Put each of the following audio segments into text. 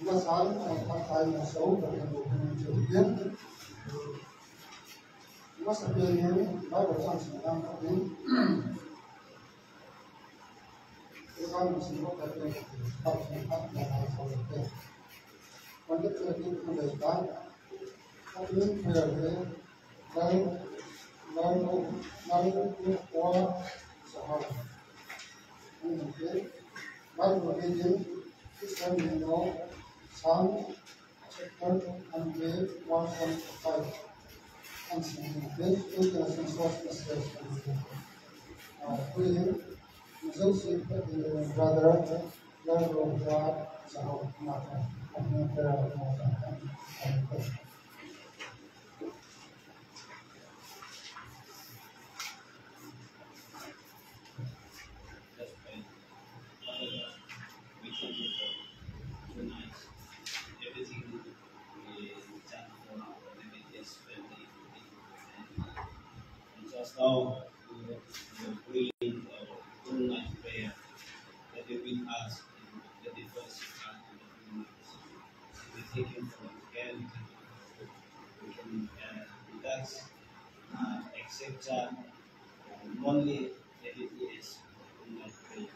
Masal ang patay na sa ulo ng buong mas sabihin bago sang silang kapin ikaw masinok at pagsipat na sa ulo. Pagkat natin kumaitan, kapin pwede lalo kuha sa hawak. Ang okay, bago magiging isang nino sang sector ang grade 1.5 ang sinunod international source na stress kuya Joseph brother lalo sa hawak natin ang mga pera natin. Now, we pray tonight prayer that you will ask that the first we take him from again. We can relax, accept only that it is tonight prayer.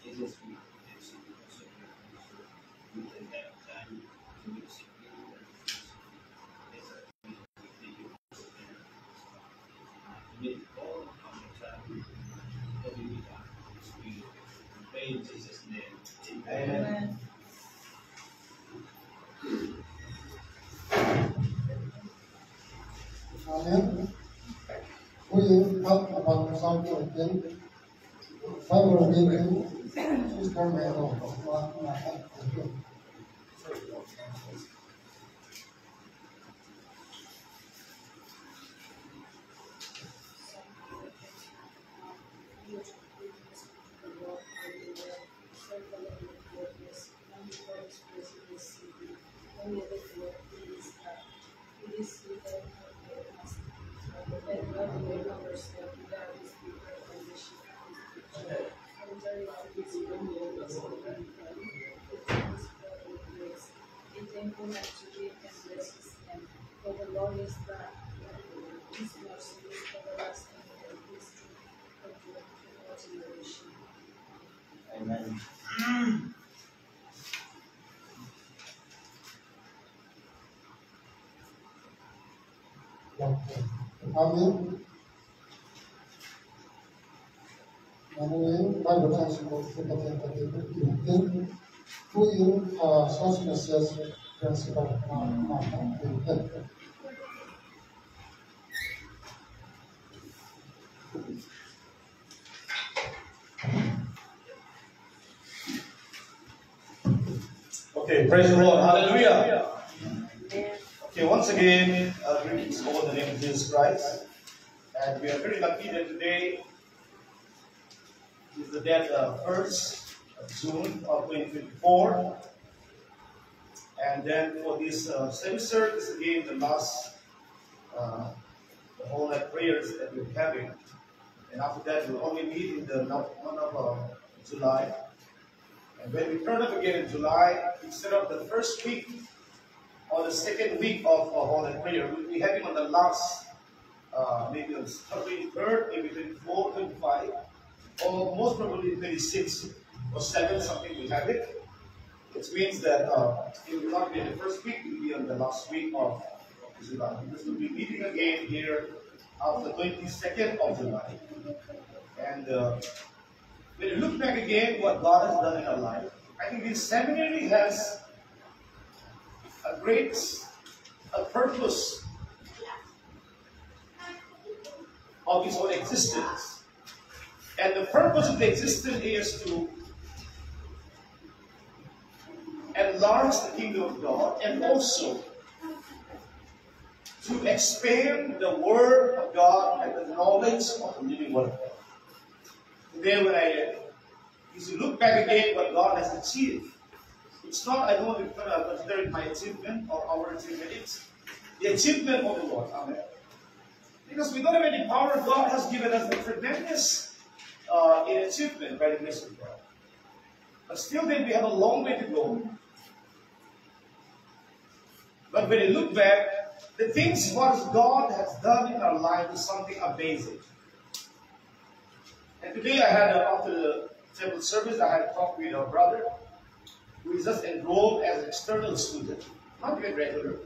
Jesus, we can have time to worship you. With all of our time, that we will pray in Jesus' name. Amen. Amen. We help about the sound of the Father of the Sister Melo. Amen. Amen. Namun bago sa semua kita yang who you social messages principle Okay, praise the Lord. Hallelujah. Okay, once again, greetings all in the name of Jesus Christ. And we are very lucky that today is the day 1st of June of 2024. And then for this semester, this is again the last, the whole night prayers that we're having. And after that, we'll only meet in the month of July. And when we turn up again in July, instead of the first week or the second week of Holy Prayer, we'll be having on the last, maybe on the 23rd, maybe 24, 25, or most probably 26 or 7, something we have it. Which means that it will not be in the first week, it will be on the last week of July. Because we'll be meeting again here on the 22nd of July. And when you look back again what God has done in our life, I think this seminary has a great purpose of its own existence. And the purpose of the existence is to enlarge the kingdom of God and also to expand the word of God and the knowledge of the living word of God. Today when I look back again what God has achieved, it's not, I don't want to consider it my achievement or our achievement, it's the achievement of the Lord. Amen. Because we don't have any power, God has given us a tremendous achievement by the grace of God. But still then we have a long way to go But when you look back, the things what God has done in our life is something amazing. And today I had, after the temple service, I had a talk with a brother who is just enrolled as an external student, not even regular.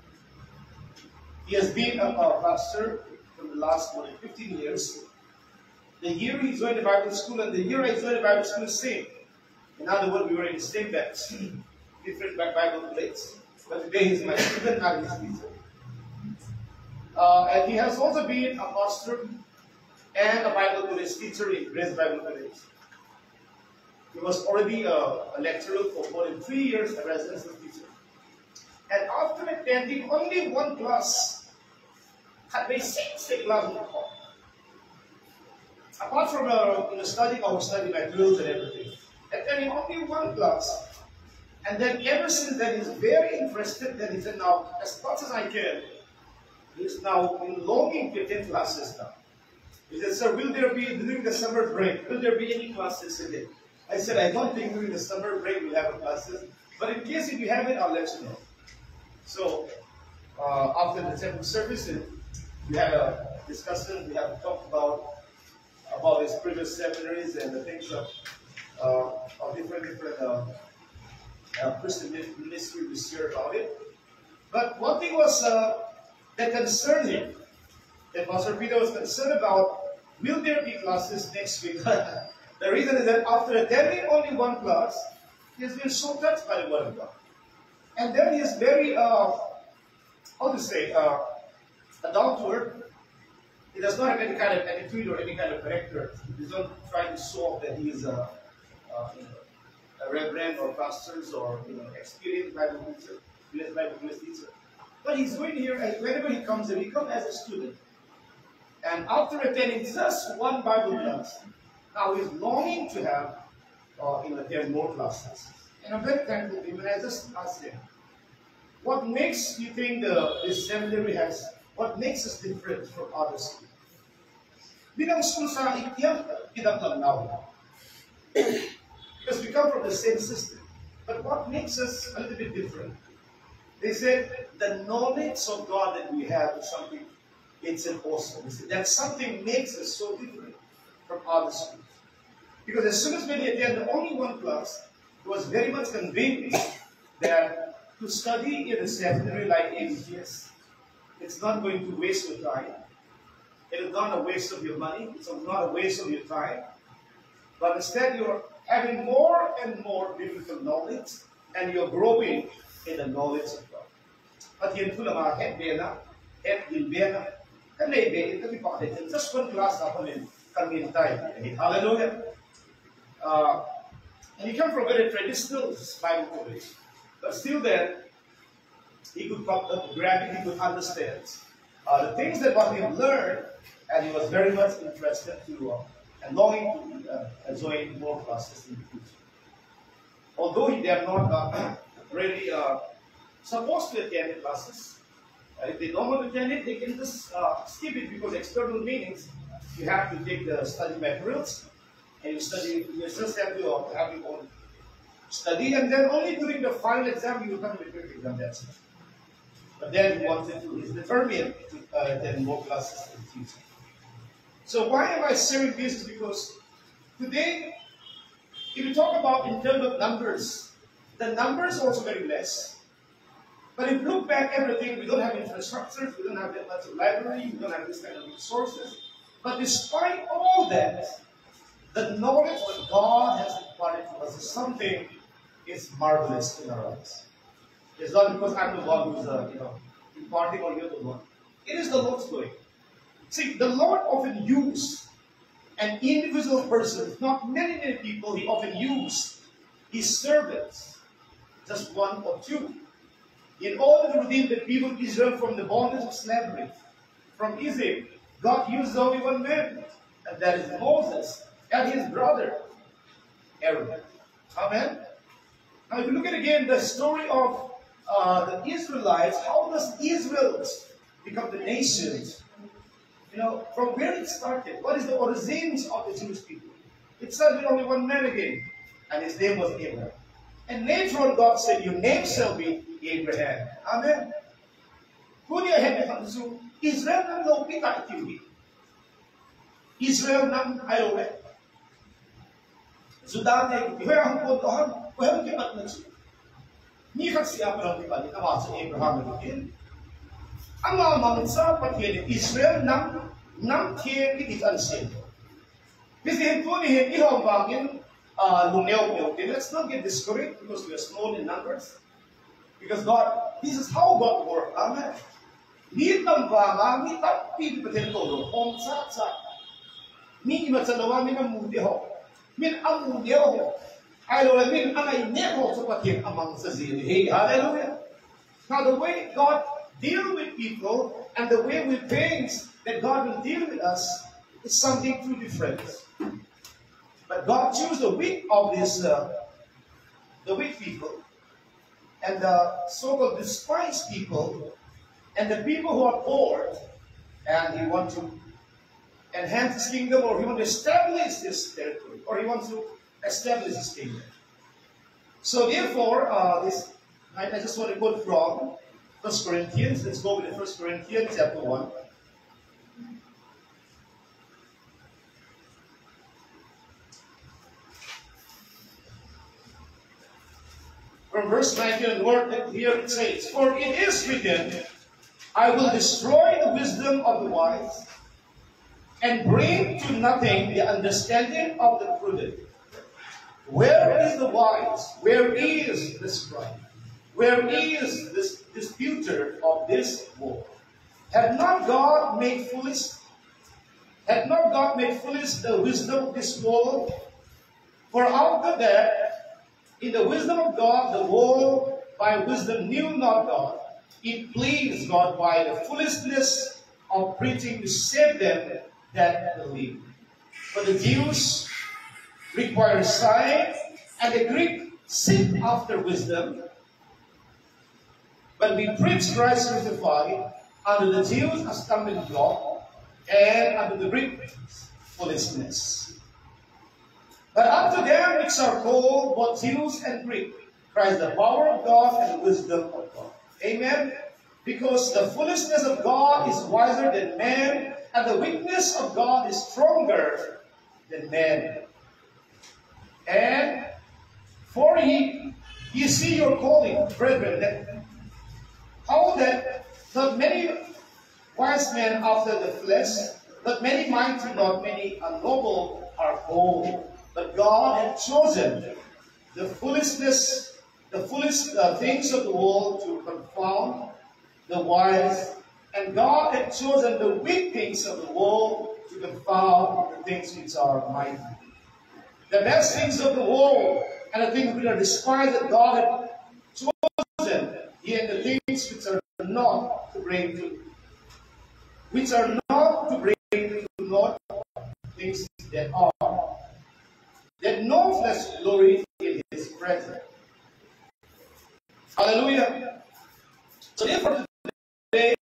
He has been a pastor for the last more than 15 years. The year he joined the Bible school and the year I joined the Bible school is same. In other words, we were in the same batch, different Bible plates. But today he's my student, not his teacher. And he has also been a pastor and a Bible college teacher in Grace Bible College. He was already a lecturer for more than 3 years, a residential teacher. And after attending only one class, had been 6 class in the hall. Apart from studying our study materials and everything, attending only one class. And then ever since then, he's very interested. Then he said, now, as much as I can, he's now longing to attend classes now. He said, sir, will there be, during the summer break, will there be any classes in it? I said, I don't think during the summer break we'll have classes. But in case if you have it, I'll let you know. So, after the temple service, we had a discussion. We have talked about his previous seminaries and the things of different Christian ministry we share about it. But one thing was that concerned him, that Pastor Peter was concerned about, will there be classes next week? The reason is that after attending only one class, he has been so touched by the Word of God. And then he is very, down to earth. He does not have any kind of attitude or any kind of character. He does not try to show off that he is a reverend or pastors or experienced Bible teacher, Bible teacher. But he's going here, and whenever he comes here, he comes as a student. And after attending just one Bible class, now he's longing to have attend more classes. And I'm very thankful to him. And I just asked him, what makes you think this seminary has? What makes us different from other schools? Bilang school sa Itiang, Pinaglanao. Because we come from the same system. But what makes us a little bit different? They said the knowledge of God that we have is something, it's impossible. They said that something makes us so different from other schools. Because as soon as we attended only one class, it was very much convinced that to study in a seminary like ABTS, it's not going to waste your time. It is not a waste of your money. It's not a waste of your time. But instead, you're having more and more biblical knowledge, and you're growing in the knowledge of God. At yan po lang head bena, head gilbena, kanay be, kami pa kalit. Just one class na kami time. Hallelujah. And he came from a very traditional Bible college. But still then, he could grab it, he could understand the things that what he had learned, and he was very much interested to and longing to join more classes in the future. Although they are not really supposed to attend the classes, if they don't want to attend it, they can just skip it, because external meetings, you have to take the study materials, and you just have to have your own study, and then only during the final exam you will come with your exam. That's it. But then he's determined to attend more classes in the future. So why am I sharing this? Is because today, if you talk about in terms of numbers, the numbers are also very less. But if you look back everything, we don't have infrastructure, we don't have that much of library, we don't have this kind of resources. But despite all that, the knowledge that God has imparted to us is something is marvelous in our lives. It's not because I'm the one who's imparting or you're the one. It is the Lord's doing. See, the Lord often uses an individual person, not many people. He often uses his servants, just one or two, in order to redeem the people of Israel from the bondage of slavery, from Egypt. God used only one man, and that is Moses and his brother Aaron. Amen. Now, if you look at again the story of the Israelites, how does Israel become the nation? From where it started. What is the origins of the Jewish people? It started with only one man again, and his name was Abraham. And later on, God said, "Your name shall be Abraham." Amen. Kuni ahem hanzu Israel nang lo pita itiwi. Israel nang ayole. Sudane ihoy ang pontohan, ihoy kipat na su. Ni siya parang kipat ni Awas Abraham ni. Ang mamang sa patien Israel nang tiyan ni itansin. Kasi ito ni ihong bangin lumeo. Let's not get discouraged because we are small in numbers. Because this is how God works. Amen. Ni tambanga, ni tapi patin todo, om sa. Ni imatsalawa min ang mudi ho. Min ang mudi ho. Hallelujah. Min ang ay neho sa patin amang sa zili. Hey, hallelujah. Now the way God deal with people and the way with things that God will deal with us is something too different. But God chose the weak of this, the weak people, and the so-called despised people, and the people who are poor, and He wants to enhance His kingdom, or He wants to establish this territory, or He wants to establish His kingdom. So therefore, I just want to quote from 1 Corinthians. Let's go with 1 Corinthians chapter 1. From verse 19 onward, here it says, For it is written, I will destroy the wisdom of the wise, and bring to nothing the understanding of the prudent. Where is the wise? Where is the scribe? Where is this disputer of this world? Had not God made foolish the wisdom of this world? For after that, in the wisdom of God, the world by wisdom knew not God. It pleased God by the foolishness of preaching to save them that believe. For the Jews require sign, and the Greek seek after wisdom. But we preach Christ crucified, unto the Jews a stumbling block, and unto the Greeks foolishness. But unto them which are called, both Jews and Greeks, Christ the power of God and the wisdom of God. Amen? Because the foolishness of God is wiser than man, and the weakness of God is stronger than man. And for ye see your calling, brethren, that how that not many wise men after the flesh, not many mighty, not many noble are called. But God had chosen the foolish things of the world to confound the wise, and God had chosen the weak things of the world to confound the things which are mighty. The best things of the world and the things which are despised that God had chosen, yet the things which are not to bring to naught things that are, that no flesh glory in His presence. Hallelujah. So therefore today,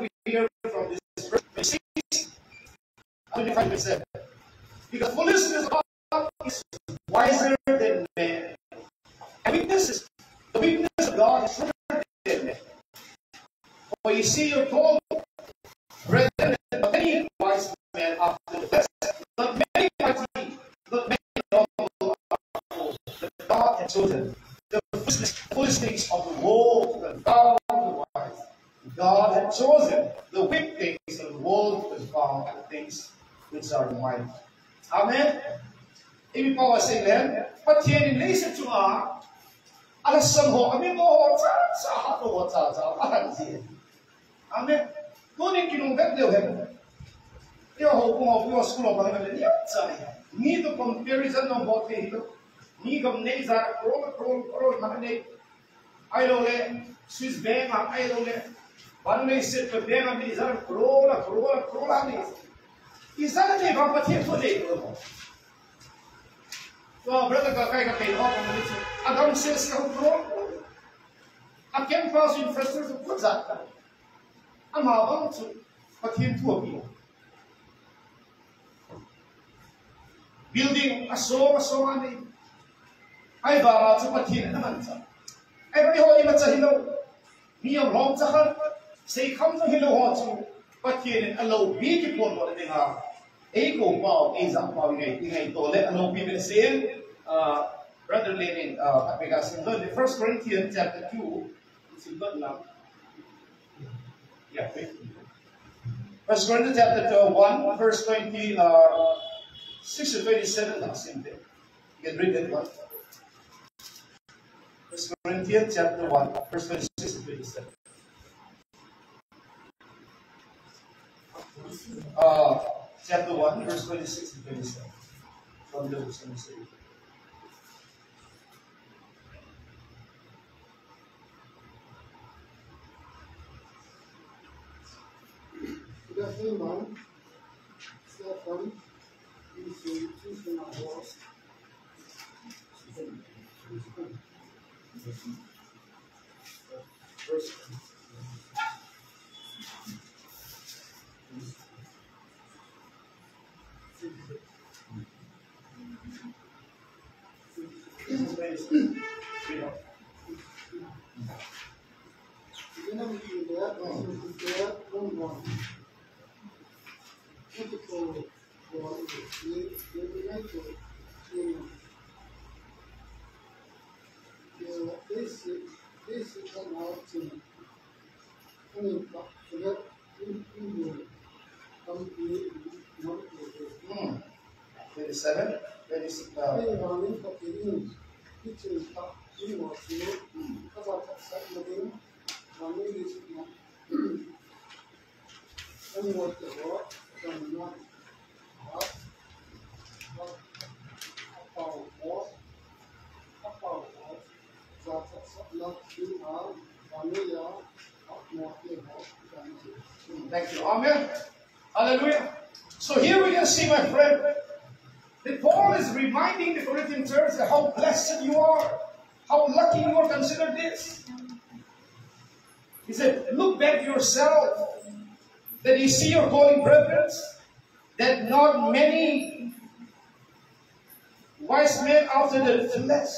we hear from this verse 25%. Because foolishness of God is wiser than man. And the weakness of God is stronger than man. For you see your call, brethren, not many wise men after the flesh, not many mighty, not many noble are called. But God has chosen the foolish things of the world to confound the wise. God had chosen the weak things of the world to confound the things which are mighty. Amen. Ibig pa was amen. Patien ni sa chunga. Alas samho kami mo sa ato sa aransi. Amen. Kunin kinunggat daw hem. Yo ho kung ho school ba ngale niya sa. Ni to comparison ng bote ito. Ni gam nei za pro mahane. Ay le Swiss bank ay le. Ban nei set bank am ni za pro ni. Isa na ba patien ko dei ko. So brother kakay kakay ho kung nito. Agam ses ka pro. Akem pass infrastructure ko za. Ang habang so patien tuwa biyo. Building aso ani. Ay ba sa patien naman sa. Ay ba ho imat sa hilaw. mi yang long cha say come to hello ho chu pathian alo bi ki pon lo de nga e ko pao e za pao ngai to le alo bi ben sen brother Lenin apega single the 1 Corinthians chapter 2 single now yeah 1 Corinthians chapter 1 verse 26 to 27 now same thing you can read that one 1 Corinthians chapter 1 verse 26 to 27 chapter 1, verse 26 to 27. From the book of Isaiah. Stefan, is choosing a horse. Thank you. Amen. Hallelujah. So here we can see, my friend, that Paul is reminding the Corinthian church that how blessed you are, how lucky you are. Consider this. He said, look back yourself, that you see your calling, brethren, that not many wise men after the flesh,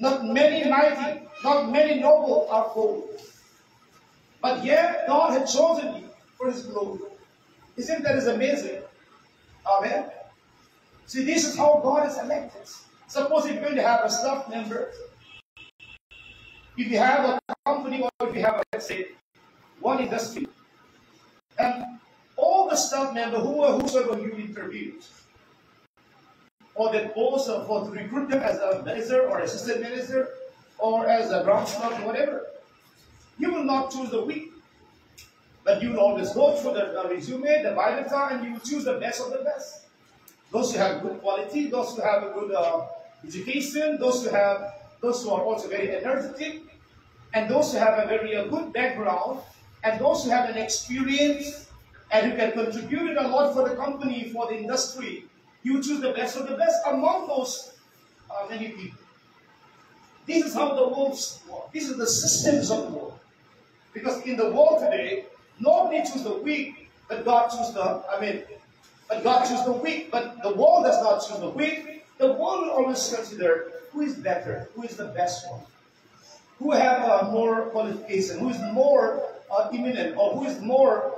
not many mighty, not many noble are called. But yet God had chosen you for His glory. Isn't that amazing? Amen. See, this is how God is elected. Suppose if you're going to have a staff member, if you have a company or if you have, let's say, one industry, and all the staff members, whosoever you interviewed, or that goes for to recruit them as a manager or assistant manager or as a ground staff, whatever, you will not choose the weak. But you will always go through the resume, the biodata, and you will choose the best of the best. Those who have good quality, those who have a good education, those who are also very energetic, and those who have a very good background, and those who have an experience, and who can contribute a lot for the company, for the industry. You choose the best of the best among those many people. This is how the world works. This is the systems of the world. Because in the world today, nobody chooses the weak, but God chooses the weak. But the world does not choose the weak. The world will always consider who is better, who is the best one, who have more qualification, who is more eminent, or who is more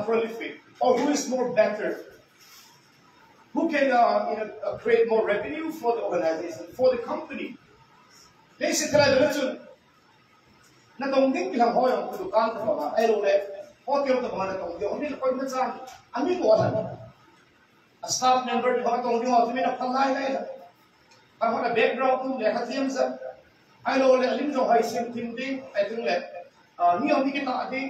prolific, or who is more better, who can create more revenue for the organization, for the company. Basically, na tong ding bilang hoyong kedukaan terbawa, hotel terbawa na tong dia, ini kau macam, ami tu orang, staff member di bawah tong dia, tu mina palai leh, kamu ada background tu leh hatiam sa, alim jauh hai sim tim ding, tu leh, ni orang kita ada,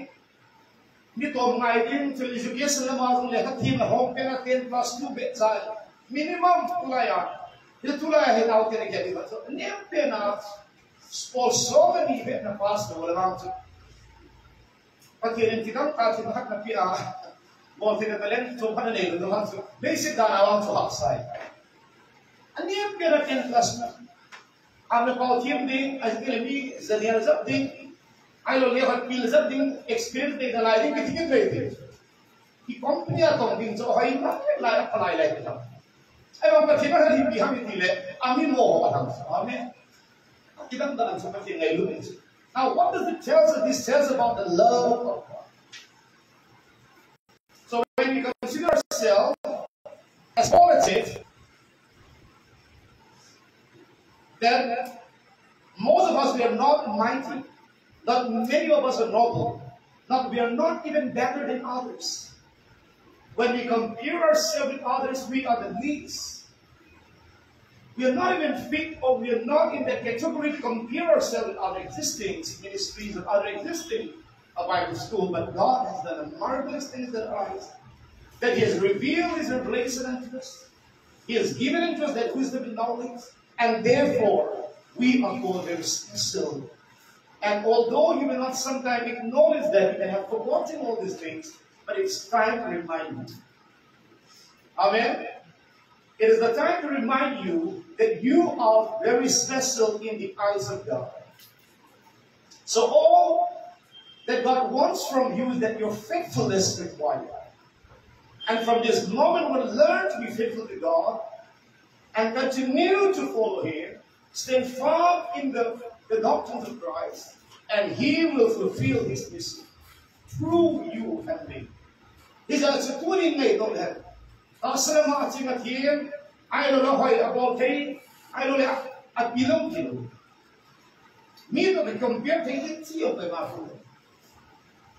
ni tu mengai ding, tu education lama tu leh hatiam lah, home kena 10 plus 2 becai, minimum tulayan, itu tulayan hitau kena jadi macam, ni pena sponsor ni bet na pas na wala nang pagkirin tikang tatin hak na pia bon tina talent to pa na nilo no hanso basic da awang to haksay ani pera ken class na amna pa team ding as kelemi zaniya zab ding ai lo le hat pil zab ding experience de dalai ding kitin de de ki company atong ding so hai ma la palai lai ta ai ba pa tina ri bi ham ni le ami mo pa thang amen kita daan seperti yang lalu ini. Now, what does it tell us? This tells about the love of God. So when we consider ourselves as qualitative, then most of us, we are not mighty. Not many of us are noble. We are not even better than others. When we compare ourselves with others, we are the least. We are not even fit, or we are not in the category to compare ourselves with other existing ministries or other existing Bible school. But God has done a marvelous thing in our eyes. That He has revealed His revelation unto us. He has given unto us that wisdom and knowledge. And therefore, we are called very special. And although you may not sometimes acknowledge that, you may have forgotten all these things, but it's time to remind you. Amen? It is the time to remind you that you are very special in the eyes of God. So all that God wants from you is that your faithfulness is required. And from this moment, we'll learn to be faithful to God and continue to follow Him, stand firm in the doctrines of Christ, and He will fulfill His mission through you and me. He says, "To put in me, don't have. Asama ating atin, I don't know how about they, I don't know at bilong kilo. Me to be compared to it, see of the mafu.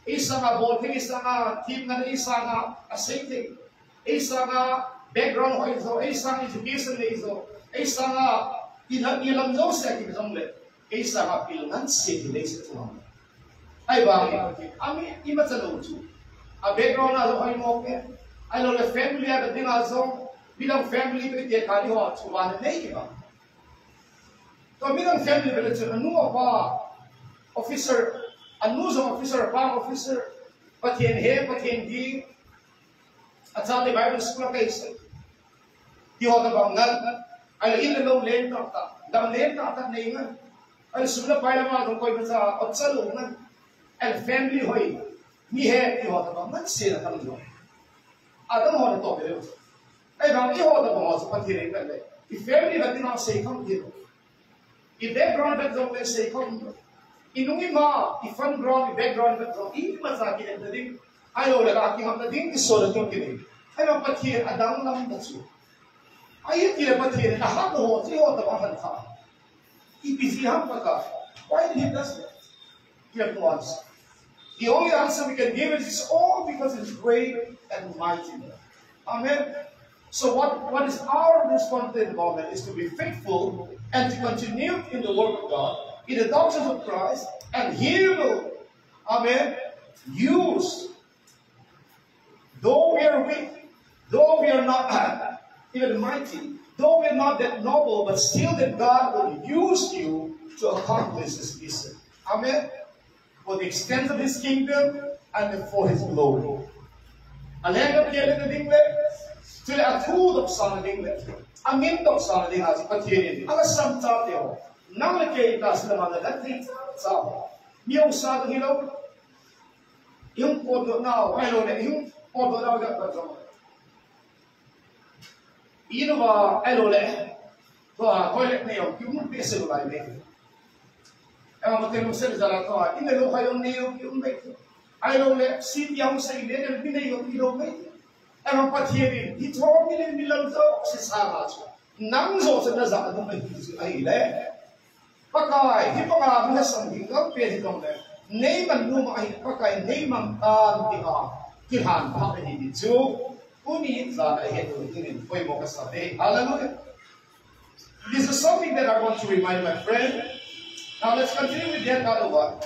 Isa nga bote, isa nga team na isa nga asete, isa nga background ko ito, isa nga education na ito, isa nga ilang no sa kinasanglit, isa nga pilangan city na isa ito. Ay bakit? Ami imat sa loob. A background na ito kayo mo, ay lo le family at din also bilang family ko iti kali ho at subanan na ikiba. So bilang family ko ito, ano pa officer, ano sa officer, pang officer, pati hindi, at sa ating Bible school kayo di ho ka bangal, ay ilalaw lenta ka, dang lenta ka na ingan, ay sumula pa ilang mga tungkoy sa otsalungan, ay family hoy, nihe, di ho ka bangal, sila kang doon. Adam ho na to, pero, ay bang iho ka bangal sa paghirin ka na, i-family natin ang sayang dito. I-background natin ang sayang dito. Inungi ma, i-fun ground, i-background natin, hindi man sa akin ang dating, ayaw na aking ang dating, iso na itong kinig. Ay bang paghirin, Adam lang natso. Ay hindi na paghirin, lahat ho, siyo ka bangal ka. Ibisihan pa ka. Why did He do that? You have to answer. The only answer we can give is all because it's great and mighty. Amen. So what is our responsibility in the moment is to be faithful and to continue in the work of God, in the doctrines of Christ, and He will, amen, use, though we are weak, though we are not even mighty, though we are not that noble, but still that God will use you to accomplish His mission. Amen. For the extent of His kingdom and for His glory. Alhega piyala na dingle, tuli atudok sa na dingle, amindok sa na dingle, patinin, alas samta tiyo, nang nakita sila mga gatri, sa miyong sa itong hilaw, yung podo na, yung podo na agad-agad. Ino ba, toilet na yun, yung pesa mo ba yun? Ewan matinong sila sa lato, inalo kayong niyong yung may ayolole, sitiyang sa ilin, ang binayong ilong may. Ewan patirin, ito ang nilang daw si Sarah. Nang so sa nazaan ng may ay ile. Pagkay, di pa nga minasang hinggang pwede kong le. Nay man lumay, pagkay, nay man tinga, kilhan pa ka hindi dito. Kunihin sa na ito, inin, pwede mo kasabi. Hallelujah. This is something that I want to remind my friend. Now let's continue with yet another one.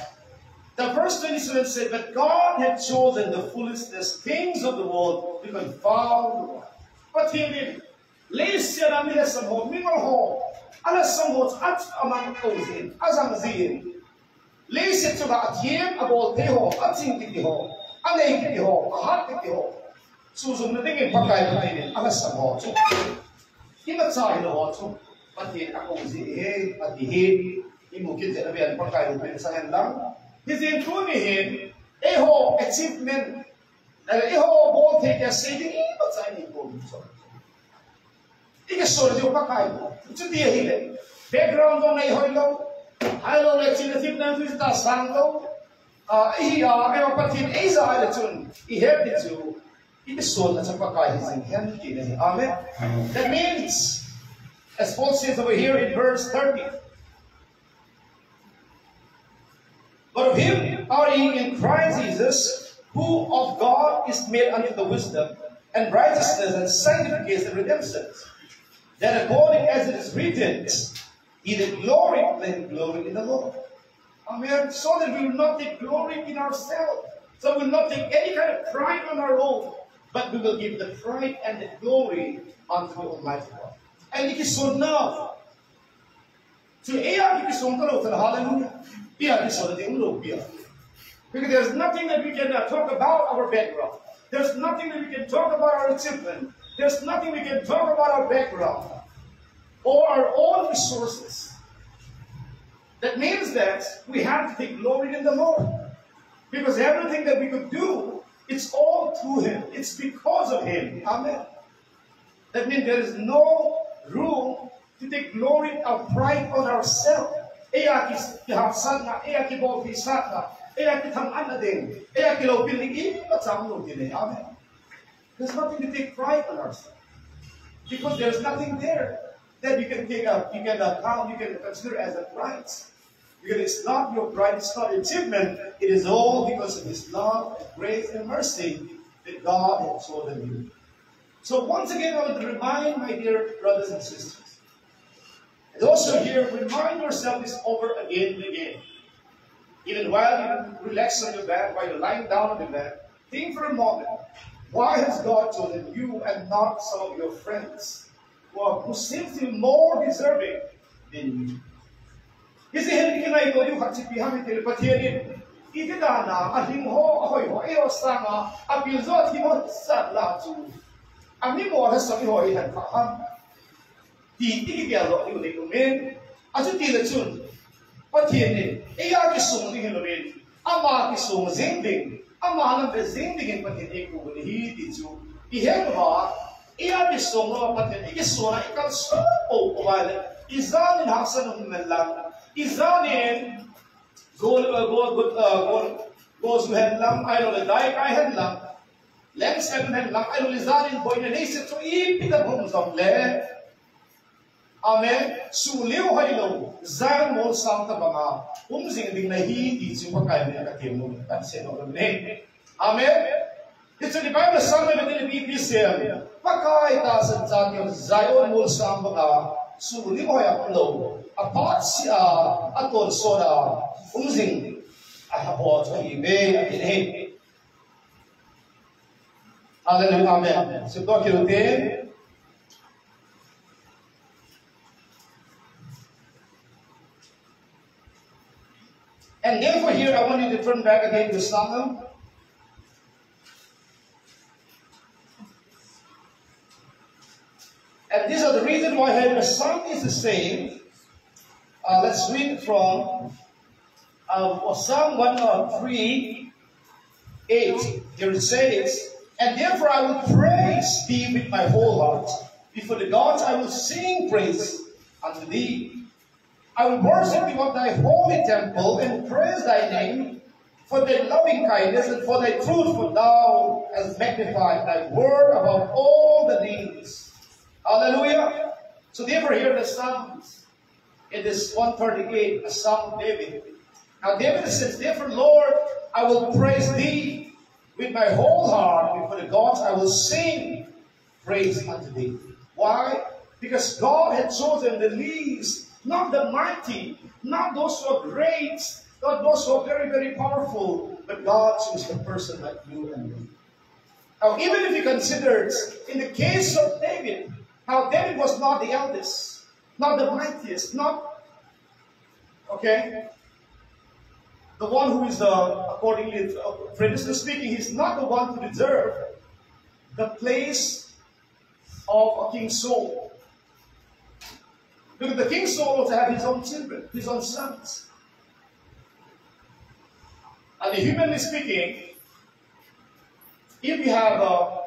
The verse 27 said that God had chosen the foolishness things of the world to confound the world. But He did. Leis siya namin na sa mo, mingal ho, alas sa mo, at amang kauzin, asang zin. Leis siya ba at yem abol teho, at singkiti ho, anay kiti ho, ahat kiti ho. Susong na tingin pagkaya natin, alas sa mo. So, hinat sa akin ho, so, pati ako zin, pati imukit sa nabiyan pagkaya natin sa lang. Hizin kunihin, eho achievement, eho bol take a saving, ibat sa inyo po. Ika sorry yung pagkaya mo. Ito diya hili. Background mo na ihoy lang, hai lo le chin thip nan tu ta sang lo ai ai pathin ai za ai chun I have the chu I soul na chapa kai his hand ki ne amen. That means as Paul says over here in verse 30, but of him are ye in Christ Jesus, who of God is made unto the wisdom and righteousness and sanctification and redemption, that according as it is written, he that glory, let him glory in the Lord. Amen. So that we will not take glory in ourselves. So we will not take any kind of pride on our own, but we will give the pride and the glory unto the Almighty God. And it is so now. So it is so hallelujah. Because there's nothing that we can talk about our background. There's nothing that we can talk about our achievement. There's nothing we can talk about our background or our own resources. That means that we have to take glory in the Lord. Because everything that we could do, it's all through Him. It's because of Him. Amen. That means there is no room to take glory or pride on ourselves. Amen. There's nothing to take pride on ourselves. Because there's nothing there that you can take up, you can count, you can consider as a pride. Because it's not your pride, it's not achievement. It is all because of His love, and grace, and mercy that God has chosen you. So once again, I want to remind my dear brothers and sisters, and also here, remind yourself this over again and again. Even while you relax on your bed, while you're lying down on the bed, think for a moment, why has God chosen you and not some of your friends who seem to be more deserving than you? Kasi hindi ka na ito yung katsipihan ng telepathiyanin. Iti na na, aling ho, ahoy ho, iyo sama, apilzo at himo sa latu. Ami mo, alas sa iho, ihan kaham. Titi kiyalo, yung nikumin. Aso tila chun, pathiyanin. Iya kisung ni hinumin. Ama kisung zingding. Ama ng bezingding pathiyanin ko ni hiti chu. Ihen ha, iya kisung no pathiyanin. Ikisung na ikal supo kumali. Izanin haksan ng nalang. Izanin goes to henlang, I don't know, daik I henlang, lens and henlang, I don't know, izanin boy na naisip, so ipitag hong zamle. Amen. Suliw haylo, zan mo samta mga, umzing na hiti yung pagkain na katimong, kansin o rin. Amen. It's in the Bible, some of the BPCM, pagkain tasan sa ating zayon mo samta mga, suliw haylo, apat siya aton soda umzing ahapot ang ibe at inhe. Hallelujah, amen. So God kirutin. And therefore here I want you to turn back again to Psalm. And these are the reason why the Psalm is the same. Let's read from Psalm 103:8. Here it says, and therefore I will praise thee with my whole heart. Before the gods I will sing praise unto thee. I will worship thee at thy holy temple and praise thy name for thy loving kindness and for thy truth, for thou hast magnified thy word above all the names. Hallelujah. So therefore here the Psalms. It is 138, a Psalm of David. Now David says, therefore, Lord, I will praise thee with my whole heart. Before the gods I will sing praise unto thee. Why? Because God had chosen the least, not the mighty, not those who are great, not those who are very, very powerful, but God chose a person like you and me. Now, even if you consider, in the case of David, how David was not the eldest, not the mightiest, not, okay, the one who is, accordingly, traditionally speaking, he's not the one to deserve the place of a King Saul. Because the King Saul also had his own children, his own sons. And humanly speaking, if you have a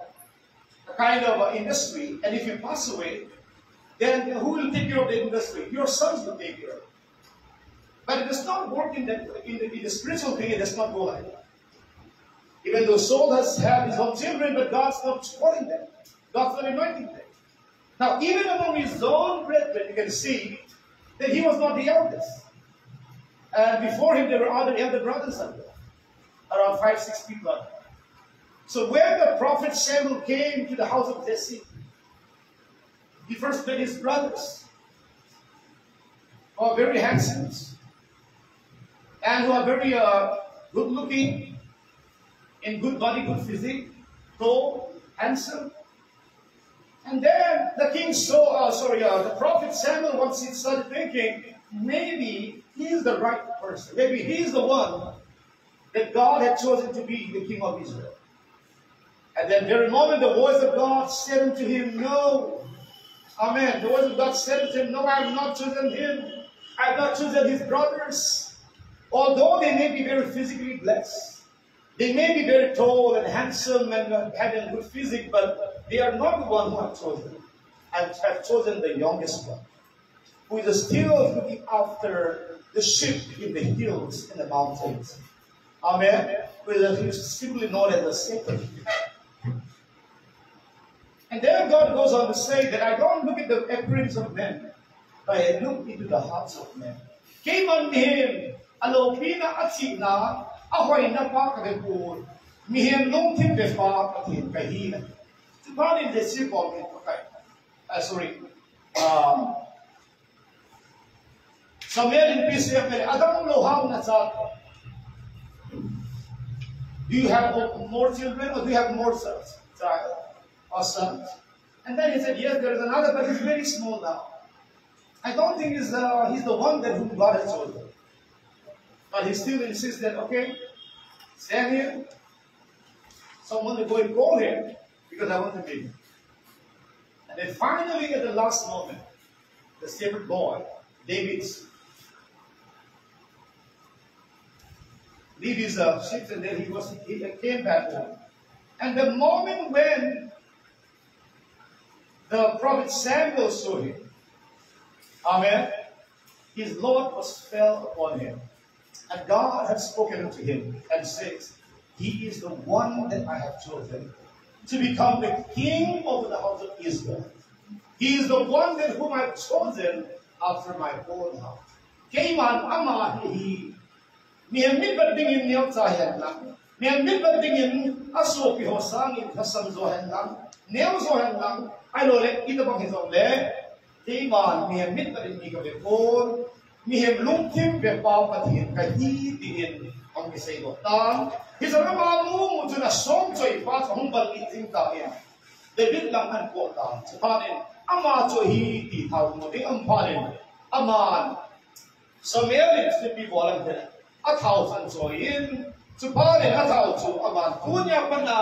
kind of industry, and if you pass away, then who will take care of the industry? Your sons will take care of it. But it does not work in the spiritual thing, it does not go like that. Even though Saul has had his own children, but God's not calling them. God's not anointing them. Now, even among his own brethren, you can see that he was not the eldest. And before him, there were other elder brothers and around 5-6 people. So when the prophet Samuel came to the house of Jesse, he first met his brothers, who are very handsome, and who are very good-looking, in good body, good physique, tall, handsome. And then the the prophet Samuel, once he started thinking, maybe he is the right person. Maybe he is the one that God had chosen to be the king of Israel. And then very moment the voice of God said unto him, no. Amen. The voice of God said unto him, no, I have not chosen him. I have not chosen his brothers. Although they may be very physically blessed, they may be very tall and handsome and having good physique, but they are not the one who have chosen. I have chosen the youngest one, who is still looking after the sheep in the hills and the mountains. Amen. Who is simply known as a shepherd. And then God goes on to say that I don't look at the appearance of men, but I look into the hearts of men. Came on him, alopina at signa, ahoy na pa kagagul, mihim nung timpe pa patin kahina. Subalit the sipol nito kay, Samuel in PCF, Adam lohaw na sa. Do you have more children or do you have more sons? Or sons? And then he said, yes, there is another, but he's very small now. I don't think he's the one that whom God has chosen. But he still insists that, okay, stand here. Someone will go and call him because I want to meet him. And then finally, at the last moment, the shepherd boy, David's leave his sheep, and then he came back home. And the moment when the prophet Samuel saw him, amen, his Lord fell upon him. And God had spoken unto him and says, he is the one that I have chosen to become the king over the house of Israel. He is the one that whom I have chosen after my own heart. Kaiman ama he miyamit badingin niyo tayan lang. Miyamit badingin aso pihosangin hasam zohan lang. Neo zohan lang. Ay lole ito bang hizong le. Kaiman miyamit badingin kami po. Mihim lungkim bepaw patingin kahi tingin ang isay dotan. Hisarama mo mo na som choy pa sa humbal iting tayo. David lang ang kota. Sapanin ama choy hi titaw mo ding ampanin. Aman. Samuel is the people of the Atausan choyin. Sapanin ataw cho aman. Kunya pa na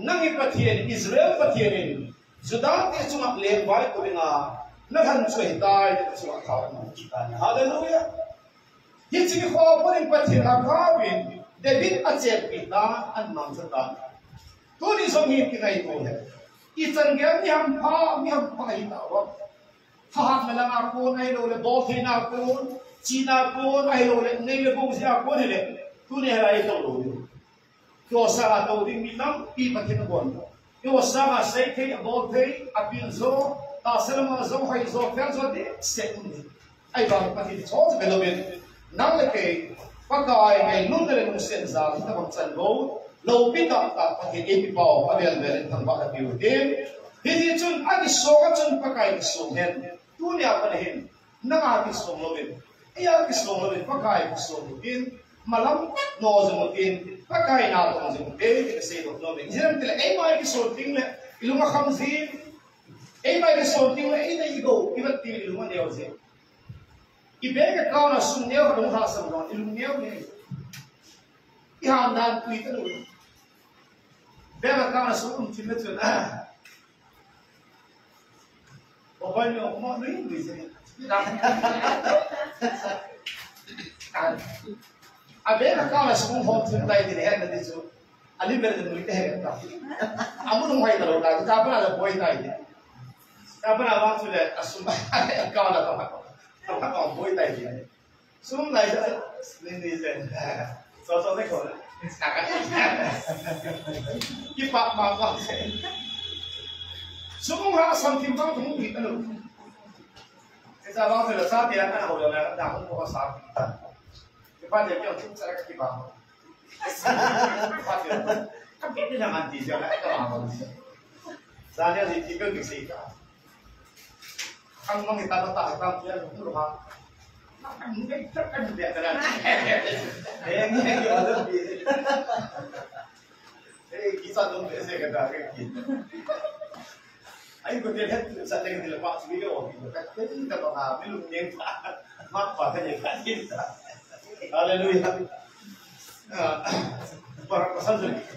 nangipatien Israel patienin. Sudan ti sumaklen bay ko nga naghansoy tayo sa mga tao ng kita niya. Hallelujah! Hindi ko po rin patinakawin, David at Jeb kita ang mamsatan. Tuni sa mga kinaipunan. Itanggan niyang pa itawag. Hahak na lang ako na ilole, bote na ako, China ako, na ilole, nilibong siya ako nila. Tuni halay ito lolo. Kaya sa ataw din mitang, ipatinagon. Kaya sa masay kay bote, apinso, Selama Zohai Zohar Zodi, secondly. Ay bang pati ito, belobin, nalakay, pagkaay ay nundarin ng sensal, na magsanbo, lopita ka pati ipipaw, abel-bel, ang baka biutin, hindi ito, agisoka ito pagkaay kisungin, tunya panahin, nangagisungin, iyagisungin, pagkaay kisungin, malam, nozamutin, pagkaay natin zimutin, kasi ito nomin. Isang tila, ay mga kisungin, ilungakamzin, may resulting na igo, iba't tili iluman niyo siya. Ibega ka na sunniyo ka nung hasam doon, ilumniyo niyo. Ihandaan po ito doon. Bega ka na sunniyo, chimit yun, Baba niyo, kumano yun, bisa niyo. Abega ka na sunniyo, hotun tayo dinihan na dito. Aliber na nung itahin ka. Amo nung kayo na rin, kapag na buhay tayo. Kapag na want to that, asumay ang kawan na kapag ang buhay tayo din. Sung lại ra lên đi lên so thấy còn cái bạc mà còn sẽ sung ra xong thì bao cũng bị tận cái sao bao giờ là sao tiền ăn hồi là đã không có sao cái ba điểm nhau chúng ta cái bạc ba điểm các biết đi làm ăn gì cho lại các bạn sao nhá thì cứ việc gì cả không người ta nó tạo ra cái nó được không anh cái rất anh đẹp rồi đấy anh nghe nhiều hơn gì thế kỹ thuật luôn để cái đó cái gì anh có thể hết sản lên thì là bạn video thì các cái cái đó là ví dụ như mắt vào cái gì khác gì hallelujah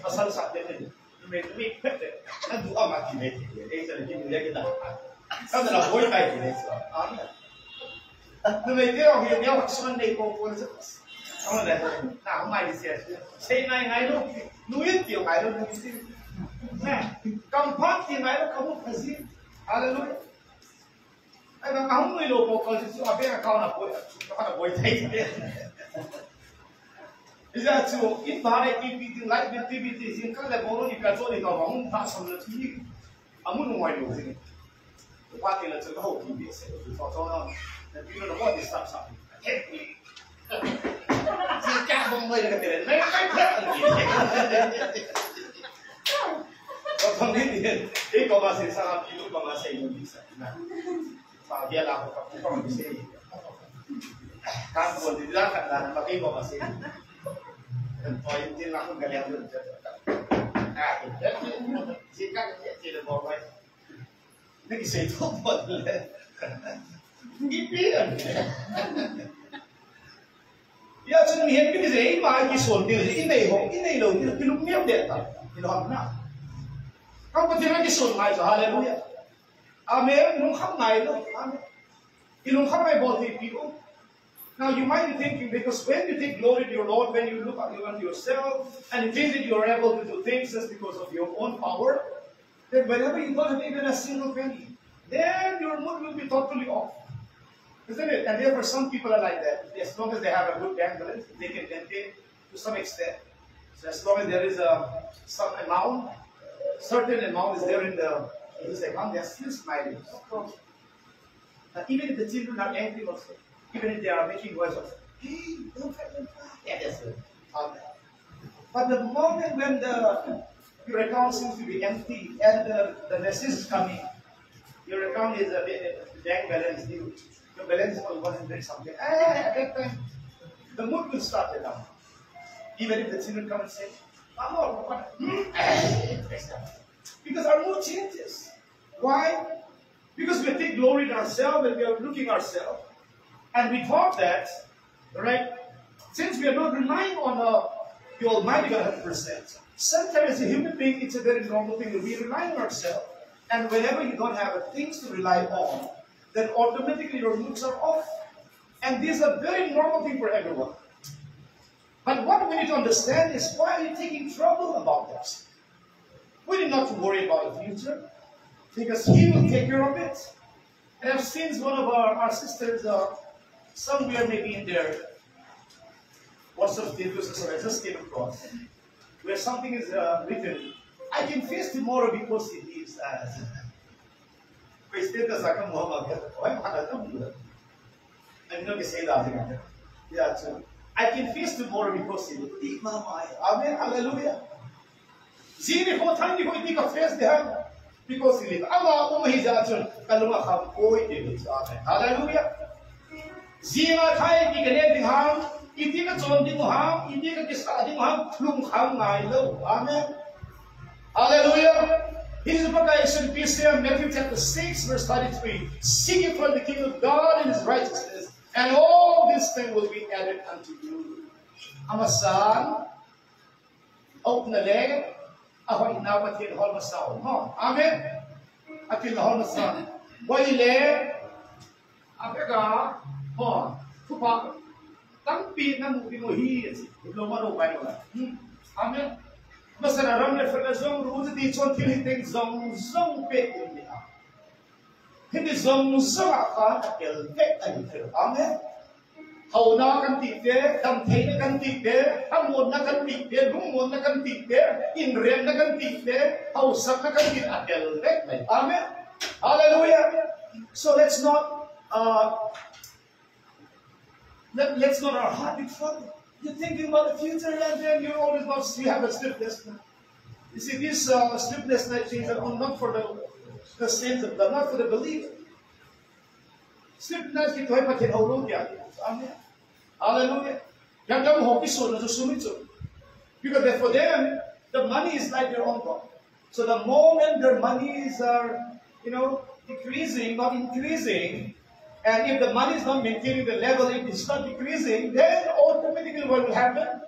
pasal saat ini mình hết đấy anh cũng mà gì đấy đây là cái nào sao là vui cái gì đấy 근데 내가 그냥 내가 수만 내고 보면서 아무래 나 엄마 있어야 세나이 나이로 누이띠요 나이로 누이띠 네 깜빡이 나이로 가고 가지 할렐루야 내가 아무 일로 못 가지 앞에 가나 보이 되게 이제 저 이발에 PPT 라이브 PPT 지금 칼에 보니까 저리가 너무 다 손을 아무 노아이로 지금 파티는 저거 하고 PPT 저는 you know what is stop something. Hit me. Jika bông mây là cái này cái không biết thì có mà sẽ sao thì lúc mà sẽ dùng đi sao và kia là không có gì sẽ các buồn thì ra cả là cái có mà sẽ thôi thì là không cái nào được chỉ các chỉ là bỏ vậy cái sẽ tốt hơn Gipian. Ya chân hiền cái gì mà cái sồn điều gì cái này rồi cái lúc nếp đẹp ta thì nó học nào không có thể nói cái sồn này rồi hallelujah amen nó khóc này đâu amen cái lúc khóc này bỏ thì people now you might be thinking because when you take glory to your Lord when you look at yourself and you think that you are able to do things just because of your own power then whenever you don't have even a single penny then your mood will be totally off. Isn't it? And therefore, some people are like that. As long as they have a good bank balance, they can maintain to some extent. So as long as there is some amount, certain amount is there in the account, they are still smiling. Even if the children are angry also, even if they are making noise also, hey, don't cry. Yeah, that's good. But the moment when your account seems to be empty and the message is coming, your account is bank balance due. Your balance is 100 something. At that time, the mood will start down. Even if the children come and say, Mama, what? Because our mood changes. Why? Because we take glory in ourselves and we are looking ourselves. And we thought that, right, since we are not relying on the Almighty God 100%, sometimes as a human being, it's a very normal thing that we rely on ourselves. And whenever you don't have things to rely on, then automatically your moods are off. And these are very normal thing for everyone. But what we need to understand is why are you taking trouble about this? We need not to worry about the future, because He will take care of it. And I've seen one of our sisters somewhere maybe in their WhatsApp videos, I just came across, where something is written, I can face tomorrow because He lives as. Status akan Muhammad ada tu juga. I know say that again. Yeah, true. I can face tomorrow because He lives. Amen. Hallelujah. Zini ko thangi ko hindi ka face dia because He lives. Allah umahijatun kalau makam koi dia. Amen. Hallelujah. Zina thai di kene ding ham, hindi ka chon ding ham, hindi ka kisa ding ham, lung ham ngai lo. Amen. Hallelujah. His book should be in Matthew chapter 6, verse 33. Seek ye first the kingdom of God and His righteousness, and all these things will be added unto you. Amasan, open the leg, ako inawat hin hol masaw. Amen. Atin hol masaw. Waile, apega, tupa, tampi na muhimuhi, lumano ba yun? Amen. Masana ram na zong ruza di chon tiliting zong pe niya. Hindi zong aka akel pe ay. Amen. hầu na kan ti te, dam thei na kan ti te, amon na kan ti te, lumon na kan ti te, inrem na kan ti te, hầu sak na kan ti atel rek. Amen. Hallelujah. So let's not our heart be troubled. You're thinking about the future, and then you always you have a sleepless night. You see, these sleepless night things are not for the saints of God, not for the believer. Sleepless nights ito ay patinahulog yan. Amen. Hallelujah. Yang kamu hoki so na susumit so. Because for them, the money is like their own God. So the moment their monies are, decreasing, not increasing, and if the money is not maintaining the level, if it's not decreasing, then automatically what will happen?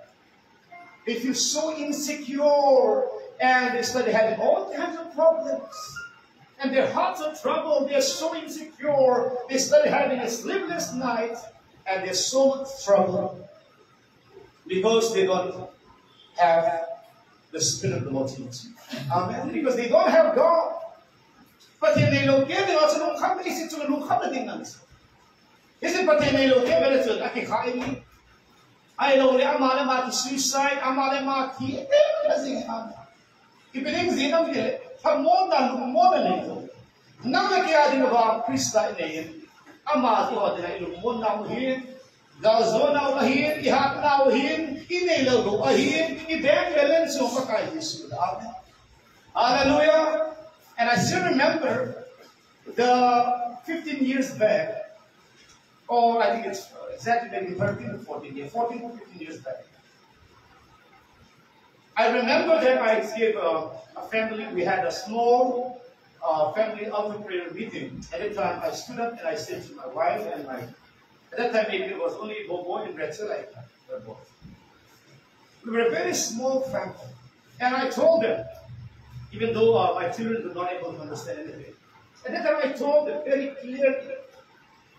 They feel so insecure, and they start having all kinds of problems. And their hearts are troubled, they're so insecure, they start having a sleepless night, and they're so much trouble because they don't have the Spirit of the Lord Jesus. Amen. Because they don't have God. But in the location, they also don't come to it to look up at things. Is it but in the location, it's a Aki I know the Amala suicide, Amala Mati, everything. Ipiling zinang dili, more than ito. Nang nakiya din ba Krista inayin, Amati o din na ilumon na uhin, Gazo na uhin, Ihat na uhin, Inailaw na uhin, Ibang so kakay Jesus. Amen. Hallelujah. And I still remember the 15 years back, or I think it's exactly maybe 13 or 14 years, 14 or 15 years back. I remember that I gave a family, we had a small family altar prayer meeting. At that time, I stood up and I said to my wife and at that time maybe it was only Bobo and Rachel, we were a very small family. And I told them, even though my children were not able to understand anything, at that time I told them very clearly,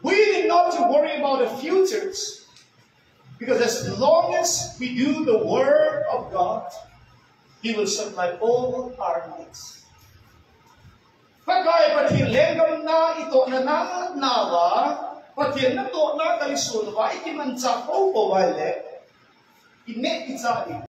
we need not to worry about the futures, because as long as we do the Word of God, He will supply all our needs. Pagkaya patilengam na ito na nananawa, patil na to na kalisunwa, ikimansapaw po wale, inek itsain.